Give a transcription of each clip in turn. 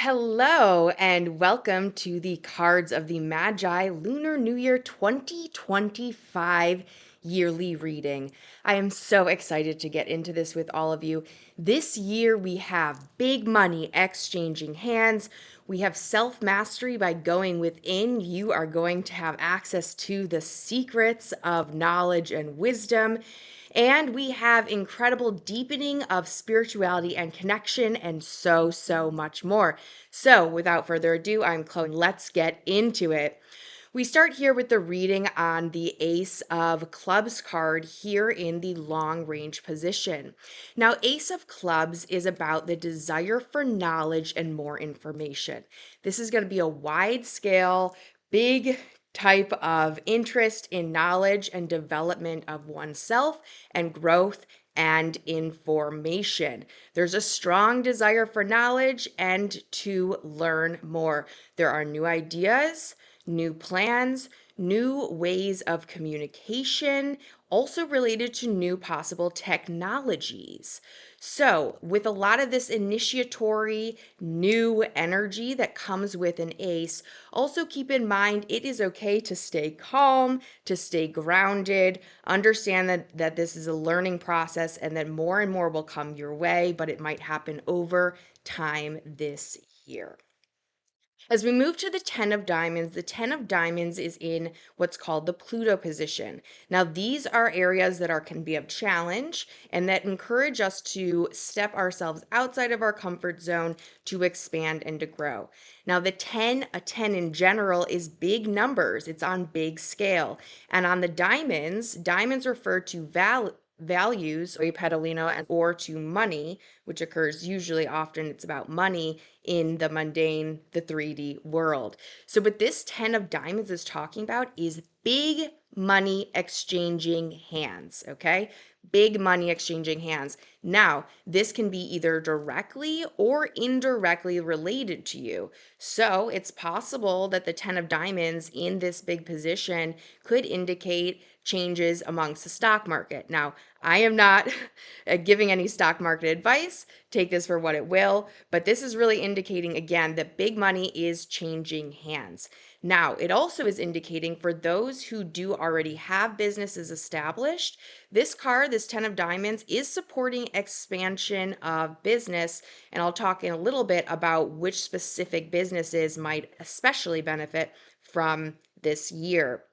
Hello and welcome to the Cards of the Magi Lunar New Year 2025 yearly reading. I am so excited to get into this with all of you. This year we have big money exchanging hands. We have self mastery by going within. You are going to have access to the secrets of knowledge and wisdom. And we have incredible deepening of spirituality and connection, and so much more. So, without further ado, I'm Chloe. Let's get into it. We start here with the reading on the Ace of Clubs card here in the long range position. Now, Ace of Clubs is about the desire for knowledge and more information. This is going to be a wide scale, big type of interest in knowledge and development of oneself and growth and information. There's a strong desire for knowledge and to learn more. There are new ideas, new plans, new ways of communication, also related to new possible technologies. So, with a lot of this initiatory new energy that comes with an ace, also keep in mind it is okay to stay calm, to stay grounded, understand that this is a learning process and that more and more will come your way, but it might happen over time this year. As we move to the 10 of diamonds, the 10 of diamonds is in what's called the Pluto position. Now, these are areas that can be of challenge and that encourage us to step ourselves outside of our comfort zone to expand and to grow. Now, a 10 in general is big numbers. It's on big scale. And on the diamonds refer to values, or pedalino, or to money, which occurs usually often it's about money in the mundane, the 3D world. So what this 10 of diamonds is talking about is big money exchanging hands, okay? Big money exchanging hands. Now, this can be either directly or indirectly related to you. So it's possible that the 10 of diamonds in this big position could indicate changes amongst the stock market. Now, I am not giving any stock market advice. Take this for what it will, but this is really indicating again that big money is changing hands. Now, it also is indicating for those who do already have businesses established, this card, this 10 of diamonds, is supporting expansion of business. And I'll talk in a little bit about which specific businesses might especially benefit from this year.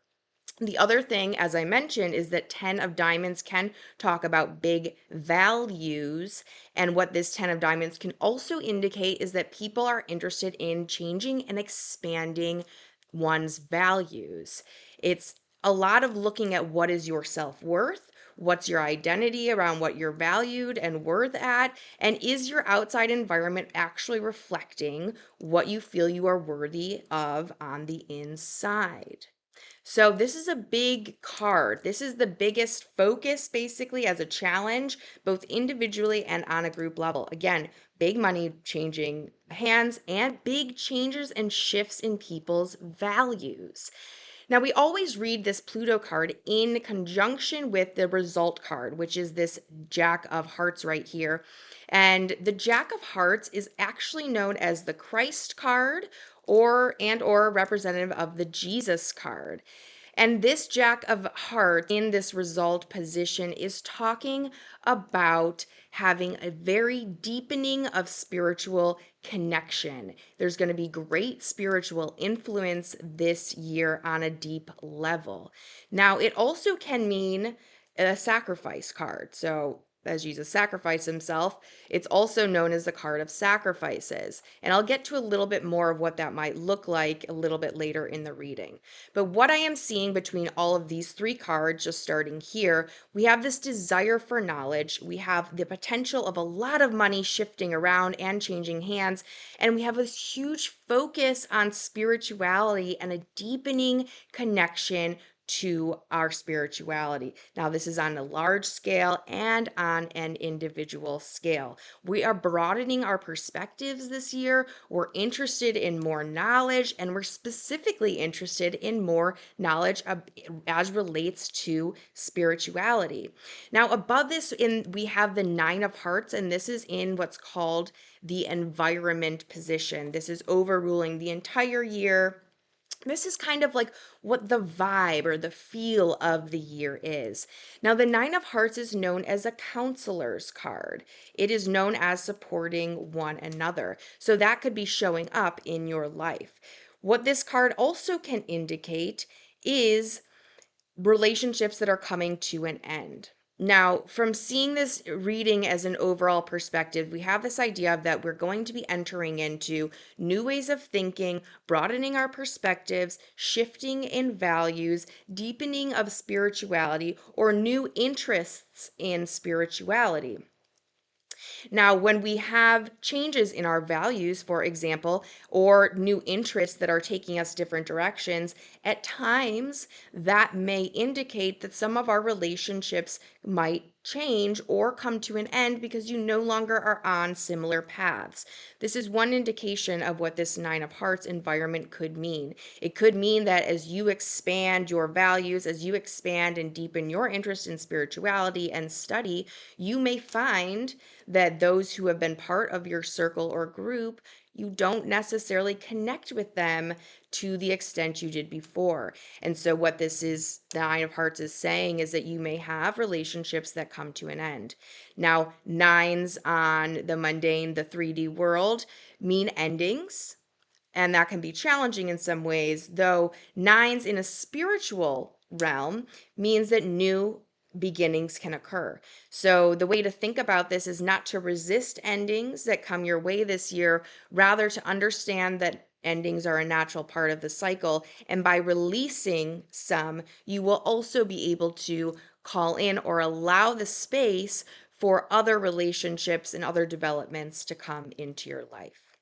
The other thing, as I mentioned, is that 10 of diamonds can talk about big values. And what this 10 of diamonds can also indicate is that people are interested in changing and expanding one's values. It's a lot of looking at what is your self worth, what's your identity around what you're valued and worth at, and is your outside environment actually reflecting what you feel you are worthy of on the inside. So this is a big card. This is the biggest focus basically as a challenge, both individually and on a group level. Again, big money changing hands and big changes and shifts in people's values. Now, we always read this Pluto card in conjunction with the result card, which is this Jack of Hearts right here. And the Jack of Hearts is actually known as the Christ card or representative of the Jesus card. And this Jack of Hearts in this result position is talking about having a very deepening of spiritual connection. There's going to be great spiritual influence this year on a deep level. Now, it also can mean a sacrifice card. So, as Jesus sacrificed himself, it's also known as the card of sacrifices. And I'll get to a little bit more of what that might look like a little bit later in the reading. But what I am seeing between all of these three cards, just starting here, we have this desire for knowledge. We have the potential of a lot of money shifting around and changing hands. And we have this huge focus on spirituality and a deepening connection to our spirituality. Now, this is on a large scale and on an individual scale. We are broadening our perspectives this year. We're interested in more knowledge, and we're specifically interested in more knowledge as relates to spirituality. Now, above this, we have the Nine of Hearts, and this is in what's called the environment position. This is overruling the entire year. This is kind of like what the vibe or the feel of the year is. Now, the Nine of Hearts is known as a counselor's card. It is known as supporting one another. So that could be showing up in your life. What this card also can indicate is relationships that are coming to an end. Now, from seeing this reading as an overall perspective, we have this idea of that we're going to be entering into new ways of thinking, broadening our perspectives, shifting in values, deepening of spirituality, or new interests in spirituality. Now, when we have changes in our values, for example, or new interests that are taking us different directions, at times that may indicate that some of our relationships might change or come to an end because you no longer are on similar paths. This is one indication of what this Nine of Hearts environment could mean. It could mean that as you expand your values, as you expand and deepen your interest in spirituality and study, you may find that those who have been part of your circle or group, you don't necessarily connect with them to the extent you did before. And so, what this is, the Nine of Hearts is saying, is that you may have relationships that come to an end. Now, nines on the mundane, the 3D world mean endings, and that can be challenging in some ways, though nines in a spiritual realm means that new beginnings can occur. So the way to think about this is not to resist endings that come your way this year, rather to understand that endings are a natural part of the cycle, and by releasing some, you will also be able to call in or allow the space for other relationships and other developments to come into your life.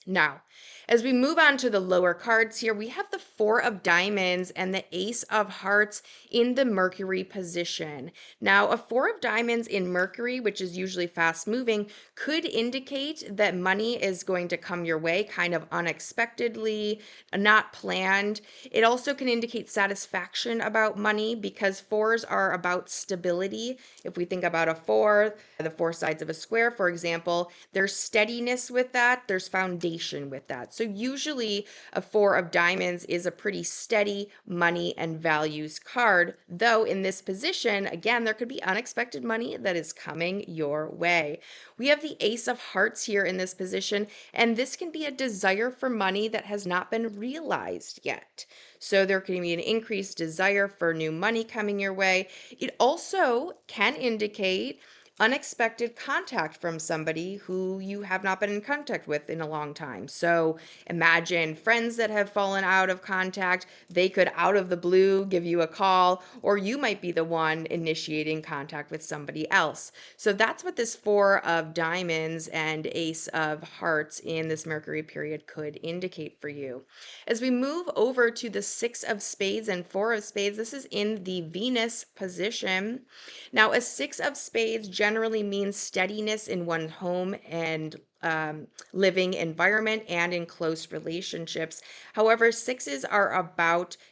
Now, as we move on to the lower cards here, we have the Four of Diamonds and the Ace of Hearts in the Mercury position. Now, a Four of Diamonds in Mercury, which is usually fast moving, could indicate that money is going to come your way kind of unexpectedly, not planned. It also can indicate satisfaction about money because fours are about stability. If we think about a four, the four sides of a square, for example, there's steadiness with that, there's foundation with that. So usually a Four of Diamonds is a pretty steady money and values card, though in this position, again, there could be unexpected money that is coming your way. We have the Ace of Hearts here in this position, and this can be a desire for money that has not been realized yet. So there can be an increased desire for new money coming your way. It also can indicate unexpected contact from somebody who you have not been in contact with in a long time. So imagine friends that have fallen out of contact. They could, out of the blue, give you a call, or you might be the one initiating contact with somebody else. So that's what this Four of Diamonds and Ace of Hearts in this Mercury period could indicate for you. As we move over to the Six of Spades and Four of Spades, this is in the Venus position. Now, a Six of Spades generally means steadiness in one home and living environment and in close relationships. However, sixes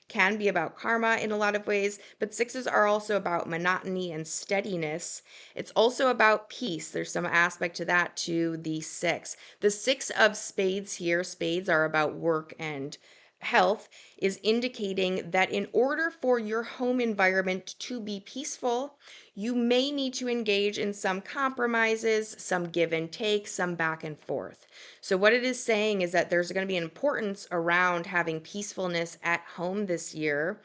can be about karma in a lot of ways, but sixes are also about monotony and steadiness. It's also about peace. There's some aspect to that to the six. The Six of Spades here, spades are about work and health, is indicating that in order for your home environment to be peaceful, you may need to engage in some compromises, some give and take, some back and forth. So, what it is saying is that there's going to be an importance around having peacefulness at home this year.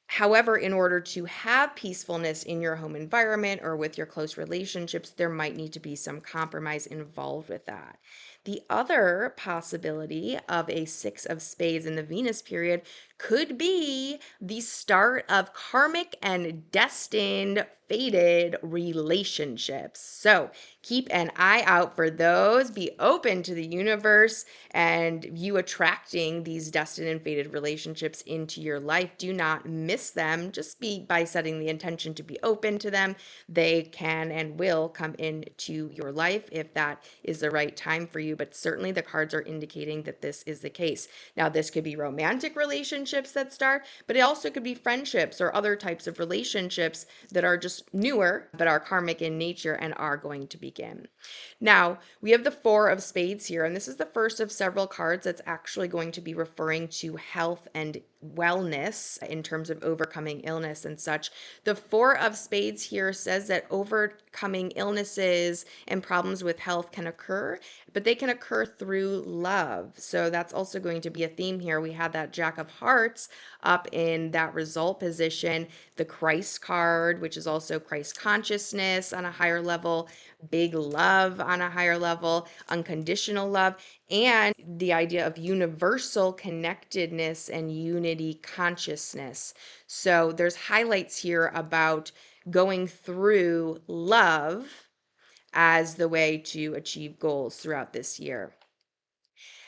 However, in order to have peacefulness in your home environment or with your close relationships, there might need to be some compromise involved with that. The other possibility of a Six of Spades in the Venus period could be the start of karmic and destined faded relationships. So keep an eye out for those. Be open to the universe and you attracting these destined and fated relationships into your life. Do not miss them. Just be by setting the intention to be open to them. They can and will come into your life if that is the right time for you. But certainly the cards are indicating that this is the case. Now, this could be romantic relationships that start, but it also could be friendships or other types of relationships that are just newer, but are karmic in nature and are going to begin. Now, we have the Four of Spades here, and this is the first of several cards that's actually going to be referring to health and wellness in terms of overcoming illness and such. The Four of Spades here says that overcoming illnesses and problems with health can occur, but they can occur through love. So that's also going to be a theme here. We had that Jack of Hearts up in that result position, the Christ card, which is also Christ consciousness on a higher level, big love on a higher level, unconditional love, and the idea of universal connectedness and unity consciousness. So there's highlights here about going through love as the way to achieve goals throughout this year.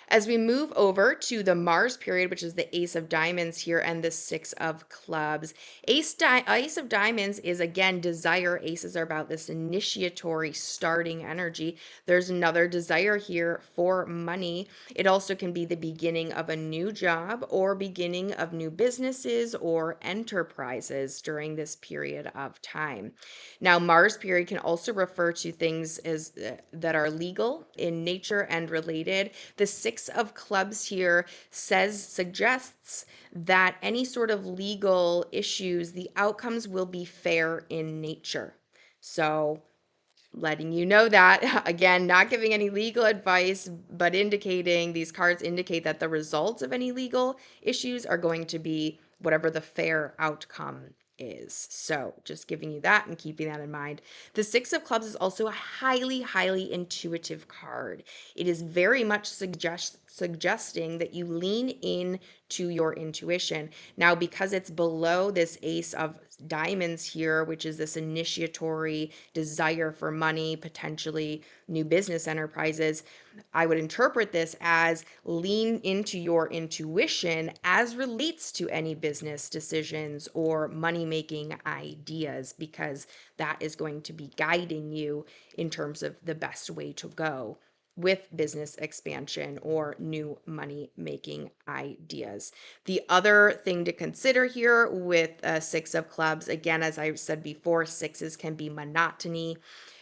As we move over to the Mars period, which is the Ace of Diamonds here and the Six of Clubs, Ace of Diamonds is again desire. Aces are about this initiatory starting energy. There's another desire here for money. It also can be the beginning of a new job or beginning of new businesses or enterprises during this period of time. Now, Mars period can also refer to things as that are legal in nature and related. The Six of Clubs here suggests that any sort of legal issues, the outcomes will be fair in nature. So letting you know that again, not giving any legal advice, but indicating these cards indicate that the results of any legal issues are going to be whatever the fair outcome is. So just giving you that and keeping that in mind. The Six of Clubs is also a highly intuitive card. It is very much suggesting that you lean in to your intuition. Now, because it's below this Ace of Diamonds here, which is this initiatory desire for money, potentially new business enterprises, I would interpret this as lean into your intuition as relates to any business decisions or money making ideas, because that is going to be guiding you in terms of the best way to go with business expansion or new money making ideas. The other thing to consider here with Six of Clubs, again, as I said before, sixes can be monotony.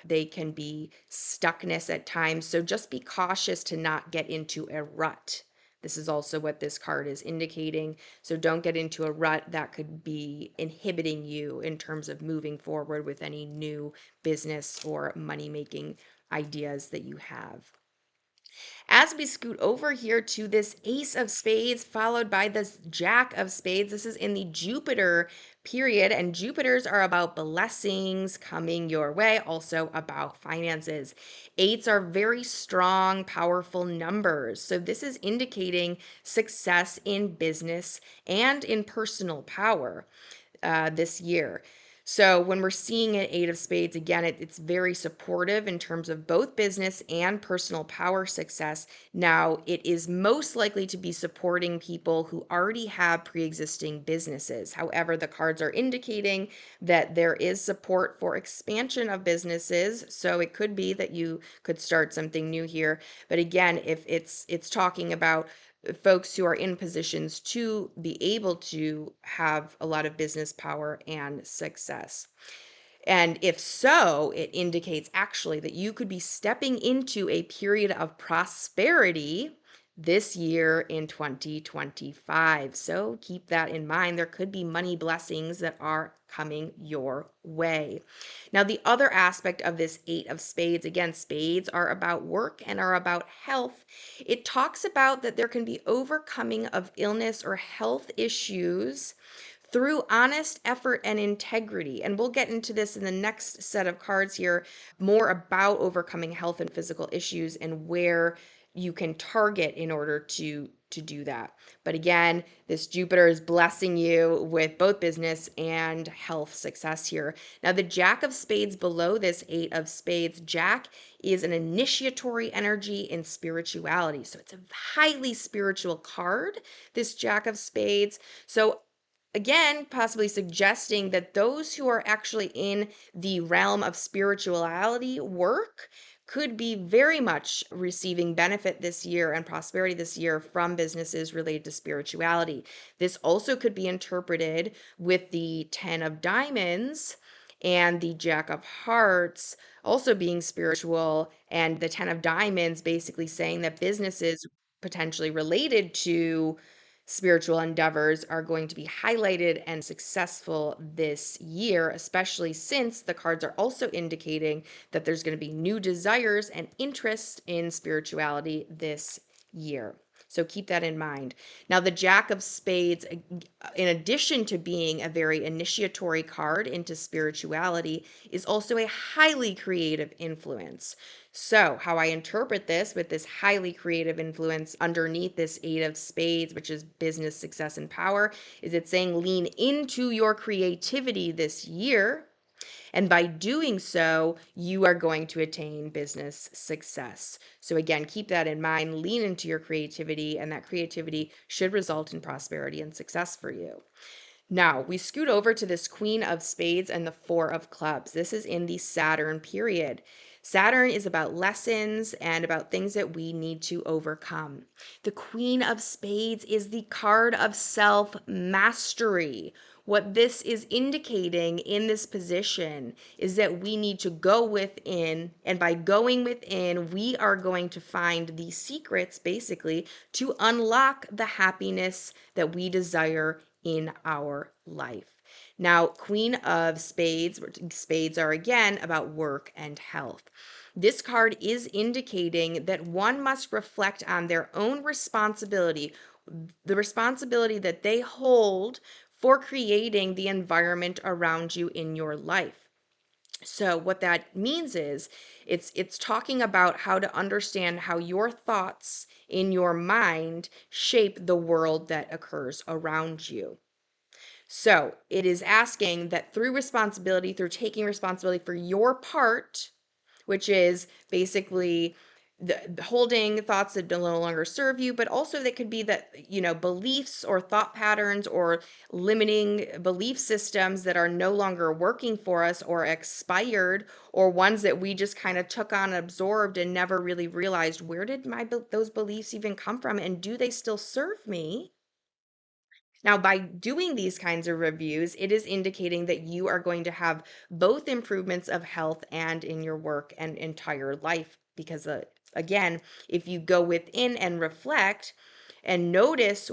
They can be stuckness at times. So just be cautious to not get into a rut. This is also what this card is indicating. So don't get into a rut that could be inhibiting you in terms of moving forward with any new business or money making ideas that you have. As we scoot over here to this Ace of Spades, followed by this Jack of Spades, this is in the Jupiter period, and Jupiters are about blessings coming your way, also about finances. Eights are very strong, powerful numbers. So this is indicating success in business and in personal power this year. So when we're seeing an Eight of Spades, again, it's very supportive in terms of both business and personal power success. Now, it is most likely to be supporting people who already have pre-existing businesses. However, the cards are indicating that there is support for expansion of businesses. So it could be that you could start something new here. But again, if it's talking about folks who are in positions to be able to have a lot of business power and success. And if so, it indicates actually that you could be stepping into a period of prosperity this year in 2025. So keep that in mind. There could be money blessings that are coming your way. Now, the other aspect of this Eight of Spades, again, spades are about work and are about health. It talks about that there can be overcoming of illness or health issues through honest effort and integrity. And we'll get into this in the next set of cards here, more about overcoming health and physical issues and where you can target in order to do that. But again, this Jupiter is blessing you with both business and health success here. Now, the Jack of Spades below this Eight of Spades, Jack is an initiatory energy in spirituality. So it's a highly spiritual card, this Jack of Spades. So again, possibly suggesting that those who are actually in the realm of spirituality work could be very much receiving benefit this year and prosperity this year from businesses related to spirituality. This also could be interpreted with the 10 of diamonds and the Jack of Hearts also being spiritual, and the 10 of diamonds basically saying that businesses potentially related to spiritual endeavors are going to be highlighted and successful this year, especially since the cards are also indicating that there's going to be new desires and interest in spirituality this year. So keep that in mind. Now, the Jack of Spades, in addition to being a very initiatory card into spirituality, is also a highly creative influence. So, how I interpret this with this highly creative influence underneath this Eight of Spades, which is business success and power, is it's saying lean into your creativity this year. And by doing so, you are going to attain business success. So, again, keep that in mind. Lean into your creativity, and that creativity should result in prosperity and success for you. Now, we scoot over to this Queen of Spades and the Four of Clubs. This is in the Saturn period. Saturn is about lessons and about things that we need to overcome. The Queen of Spades is the card of self mastery. What this is indicating in this position is that we need to go within, and by going within, we are going to find the secrets basically to unlock the happiness that we desire in our life. Now, Queen of Spades, spades are again about work and health. This card is indicating that one must reflect on their own responsibility, the responsibility that they hold for creating the environment around you in your life. So what that means is it's talking about how to understand how your thoughts in your mind shape the world that occurs around you. So it is asking that through responsibility, through taking responsibility for your part, which is basically the holding thoughts that no longer serve you, but also that could be that, beliefs or thought patterns or limiting belief systems that are no longer working for us or expired, or ones that we just kind of took on, absorbed, and never really realized where did those beliefs even come from, and do they still serve me? Now, by doing these kinds of reviews, it is indicating that you are going to have both improvements of health and in your work and entire life. Because, again, if you go within and reflect and notice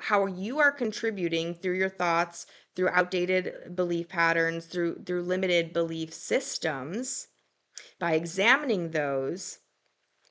how you are contributing through your thoughts, through outdated belief patterns, through limited belief systems, by examining those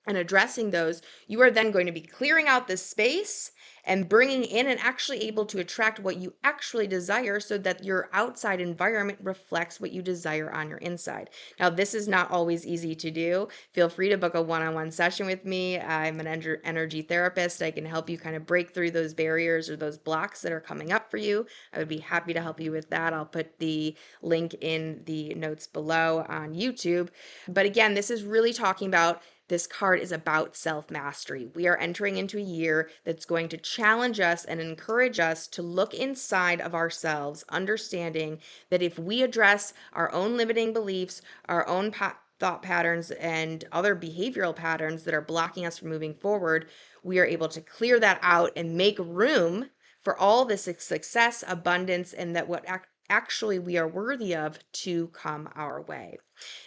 and addressing those, you are then going to be clearing out this space and bringing in and actually able to attract what you actually desire so that your outside environment reflects what you desire on your inside. Now, this is not always easy to do. Feel free to book a one-on-one session with me. I'm an energy therapist. I can help you kind of break through those barriers or those blocks that are coming up for you. I would be happy to help you with that. I'll put the link in the notes below on YouTube. But again, this is really talking about, this card is about self mastery. We are entering into a year that's going to challenge us and encourage us to look inside of ourselves, understanding that if we address our own limiting beliefs, our own thought patterns, and other behavioral patterns that are blocking us from moving forward, we are able to clear that out and make room for all this success, abundance, and that what actually we are worthy of to come our way.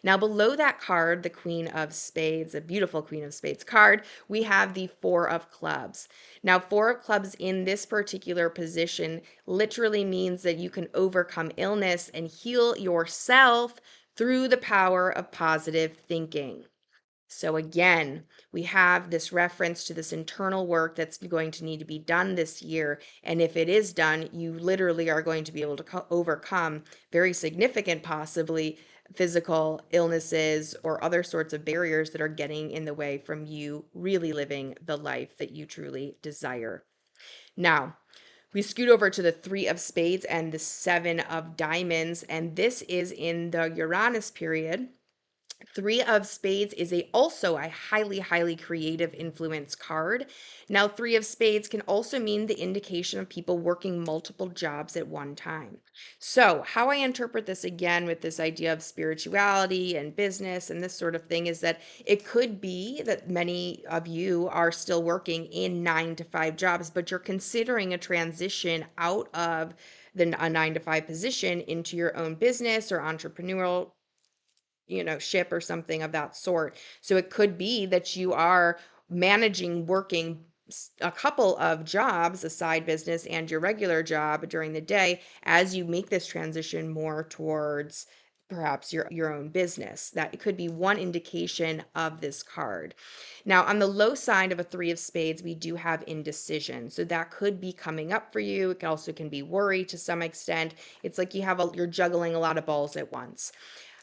Now, below that card, the Queen of Spades, a beautiful Queen of Spades card, we have the Four of Clubs. Now, Four of Clubs in this particular position literally means that you can overcome illness and heal yourself through the power of positive thinking. So again, we have this reference to this internal work that's going to need to be done this year. And if it is done, you literally are going to be able to overcome very significant, possibly, physical illnesses or other sorts of barriers that are getting in the way from you really living the life that you truly desire. Now, we scoot over to the three of spades and the seven of diamonds, and this is in the Uranus period. Three of Spades is also a highly creative influence card. Now, Three of Spades can also mean the indication of people working multiple jobs at one time. So, how I interpret this again with this idea of spirituality and business and this sort of thing is that it could be that many of you are still working in 9 to 5 jobs, but you're considering a transition out of a 9 to 5 position into your own business or entrepreneurial ship or something of that sort. So it could be that you are managing working a couple of jobs, a side business and your regular job during the day as you make this transition more towards perhaps your own business. That could be one indication of this card. Now, on the low side of a three of spades, we do have indecision. So that could be coming up for you. It also can be worry to some extent. It's like you're juggling a lot of balls at once.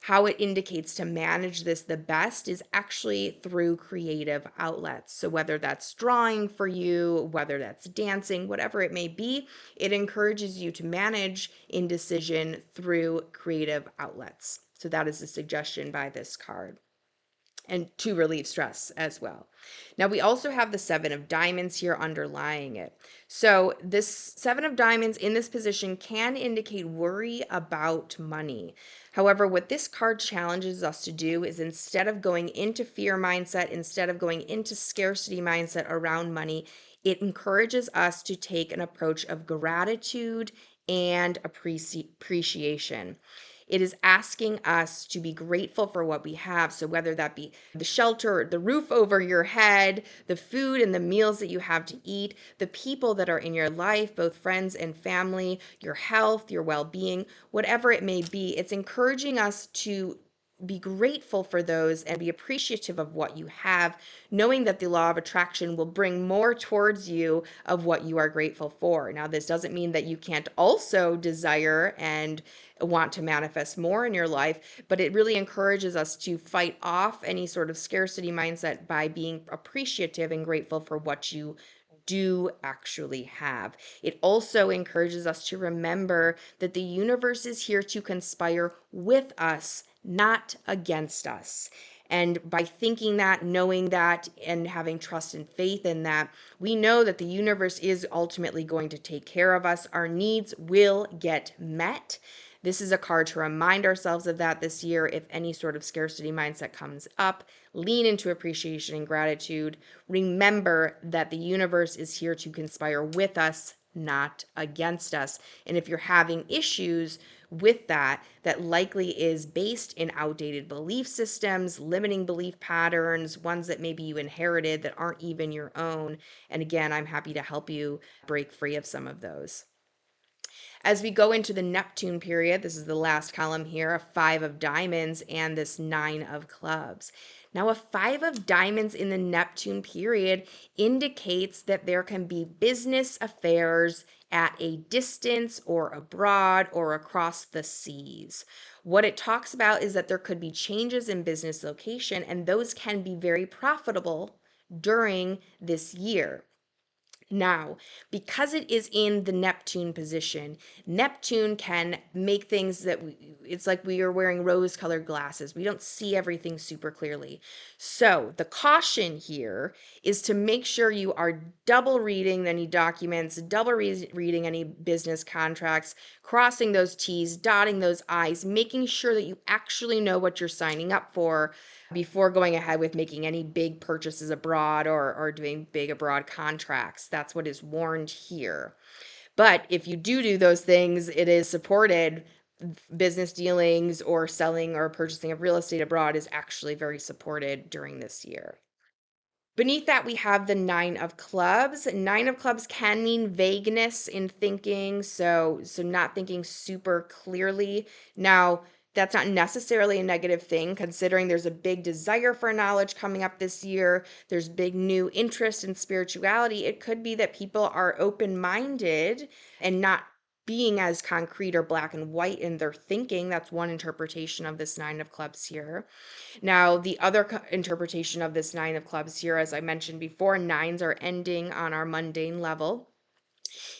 How it indicates to manage this the best is actually through creative outlets. So, whether that's drawing for you, whether that's dancing, whatever it may be, it encourages you to manage indecision through creative outlets. So, that is a suggestion by this card and to relieve stress as well. Now, we also have the seven of diamonds here underlying it. So, this seven of diamonds in this position can indicate worry about money. However, what this card challenges us to do is instead of going into fear mindset, instead of going into scarcity mindset around money, it encourages us to take an approach of gratitude and appreciation. It is asking us to be grateful for what we have. So, whether that be the shelter, the roof over your head, the food and the meals that you have to eat, the people that are in your life, both friends and family, your health, your well being, whatever it may be, it's encouraging us to be grateful for those and be appreciative of what you have, knowing that the law of attraction will bring more towards you of what you are grateful for. Now, this doesn't mean that you can't also desire and want to manifest more in your life, but it really encourages us to fight off any sort of scarcity mindset by being appreciative and grateful for what you do actually have. It also encourages us to remember that the universe is here to conspire with us, not against us. And by thinking that, knowing that, and having trust and faith in that, we know that the universe is ultimately going to take care of us. Our needs will get met. This is a card to remind ourselves of that this year. If any sort of scarcity mindset comes up, lean into appreciation and gratitude. Remember that the universe is here to conspire with us, not against us. And if you're having issues with that, that likely is based in outdated belief systems, limiting belief patterns, ones that maybe you inherited that aren't even your own. And again, I'm happy to help you break free of some of those. As we go into the Neptune period, this is the last column here, a five of diamonds and this nine of clubs. Now, a five of diamonds in the Neptune period indicates that there can be business affairs at a distance or abroad or across the seas. What it talks about is that there could be changes in business location, and those can be very profitable during this year. Now, because it is in the Neptune position, Neptune can make things it's like we are wearing rose colored glasses. We don't see everything super clearly. So, the caution here is to make sure you are double reading any documents, reading any business contracts, crossing those T's, dotting those I's, making sure that you actually know what you're signing up for before going ahead with making any big purchases abroad or doing big abroad contracts. That's what is warned here. But if you do those things, it is supported. Business dealings or selling or purchasing of real estate abroad is actually very supported during this year. Beneath that, we have the nine of clubs. Nine of clubs can mean vagueness in thinking, so not thinking super clearly. Now, that's not necessarily a negative thing, considering there's a big desire for knowledge coming up this year. There's big new interest in spirituality. It could be that people are open minded and not being as concrete or black and white in their thinking. That's one interpretation of this Nine of Clubs here. Now, the other interpretation of this Nine of Clubs here, as I mentioned before, nines are ending on our mundane level.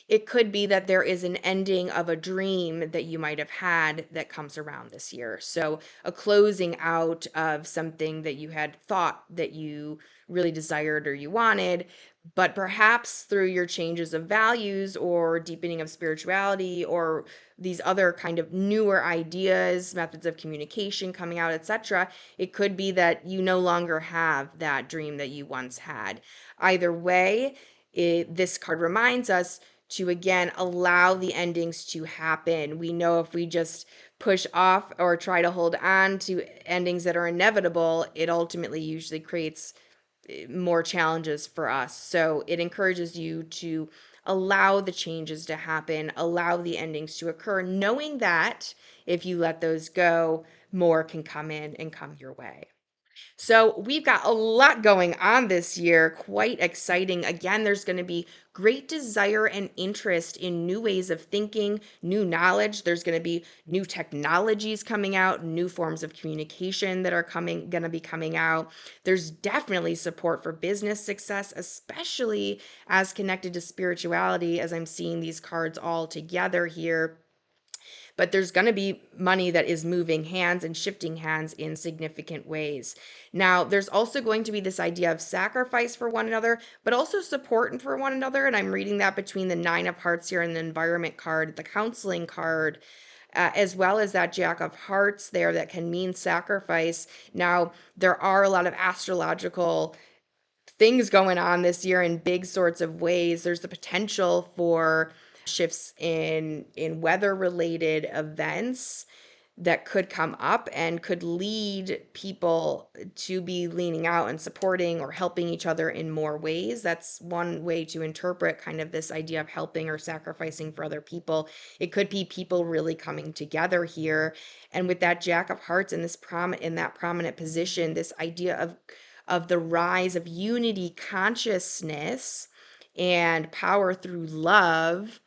It could be that there is an ending of a dream that you might have had that comes around this year. So, a closing out of something that you had thought that you really desired or you wanted, but perhaps through your changes of values or deepening of spirituality or these other kind of newer ideas, methods of communication coming out, etc., it could be that you no longer have that dream that you once had. Either way, this card reminds us to again allow the endings to happen. We know if we just push off or try to hold on to endings that are inevitable, it ultimately usually creates more challenges for us. So it encourages you to allow the changes to happen, allow the endings to occur, knowing that if you let those go, more can come in and come your way. So we've got a lot going on this year, quite exciting. Again, there's going to be great desire and interest in new ways of thinking, new knowledge. There's going to be new technologies coming out, new forms of communication that are going to be coming out. There's definitely support for business success, especially as connected to spirituality, as I'm seeing these cards all together here, but there's going to be money that is moving hands and shifting hands in significant ways. Now, there's also going to be this idea of sacrifice for one another, but also support for one another. And I'm reading that between the Nine of Hearts here and the Environment card, the Counseling card. As well as that Jack of Hearts there that can mean sacrifice. Now, there are a lot of astrological things going on this year in big sorts of ways. There's the potential for shifts in weather related events that could come up and could lead people to be leaning out and supporting or helping each other in more ways. That's one way to interpret kind of this idea of helping or sacrificing for other people. It could be people really coming together here. And with that Jack of Hearts in that prominent position, this idea of the rise of unity consciousness and power through love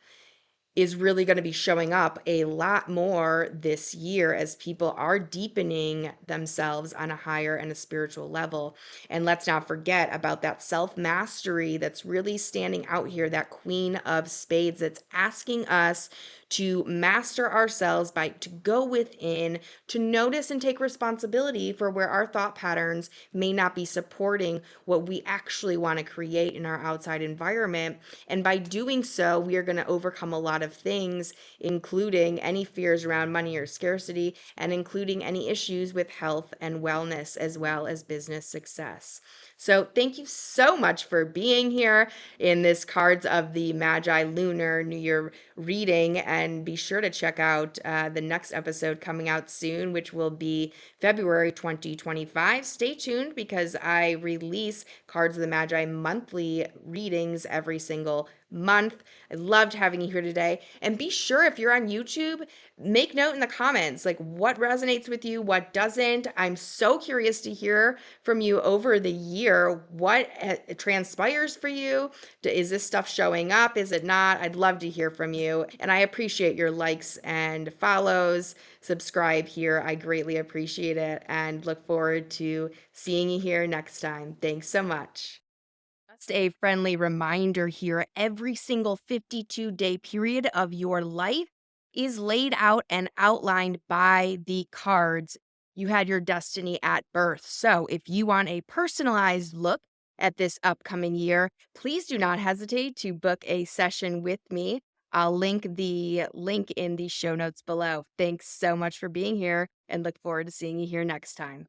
is really going to be showing up a lot more this year as people are deepening themselves on a higher and a spiritual level. And let's not forget about that self mastery that's really standing out here, that Queen of Spades that's asking us to master ourselves by to go within, to notice and take responsibility for where our thought patterns may not be supporting what we actually want to create in our outside environment. And by doing so, we are going to overcome a lot of things, including any fears around money or scarcity, and including any issues with health and wellness, as well as business success. So, thank you so much for being here in this Cards of the Magi Lunar New Year reading. And be sure to check out the next episode coming out soon, which will be February 2025. Stay tuned because I release Cards of the Magi monthly readings every single month. I loved having you here today. And be sure, if you're on YouTube, make note in the comments like what resonates with you, what doesn't. I'm so curious to hear from you over the year what transpires for you. Is this stuff showing up? Is it not? I'd love to hear from you. And I appreciate your likes and follows. Subscribe here. I greatly appreciate it and look forward to seeing you here next time. Thanks so much. Just a friendly reminder here, every single 52-day period of your life is laid out and outlined by the cards. You had your destiny at birth. So if you want a personalized look at this upcoming year, please do not hesitate to book a session with me. I'll link the link in the show notes below. Thanks so much for being here and look forward to seeing you here next time.